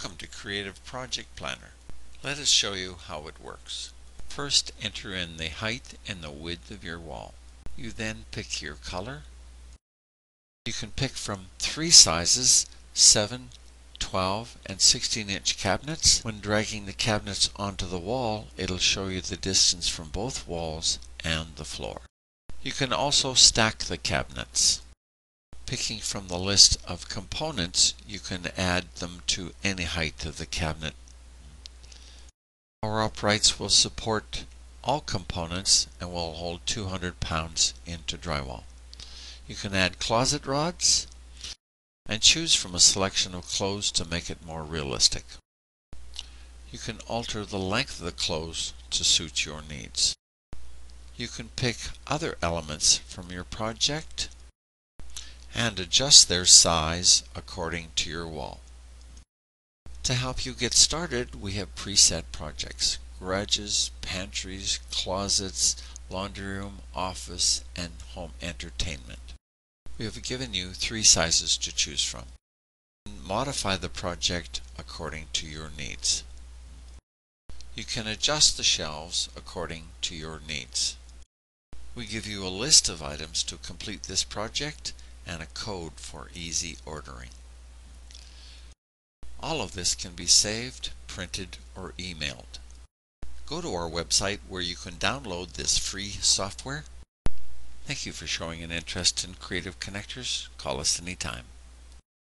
Welcome to Creative Project Planner. Let us show you how it works. First, enter in the height and the width of your wall. You then pick your color. You can pick from 3 sizes, 7, 12, and 16-inch cabinets. When dragging the cabinets onto the wall, it'll show you the distance from both walls and the floor. You can also stack the cabinets. Picking from the list of components, you can add them to any height of the cabinet. Our uprights will support all components and will hold 200 pounds into drywall. You can add closet rods and choose from a selection of clothes to make it more realistic. You can alter the length of the clothes to suit your needs. You can pick other elements from your project and adjust their size according to your wall. To help you get started, we have preset projects: garages, pantries, closets, laundry room, office, and home entertainment. We have given you 3 sizes to choose from. Modify the project according to your needs. You can adjust the shelves according to your needs. We give you a list of items to complete this project and a code for easy ordering. All of this can be saved, printed, or emailed. Go to our website where you can download this free software. Thank you for showing an interest in Creative Connectors. Call us anytime.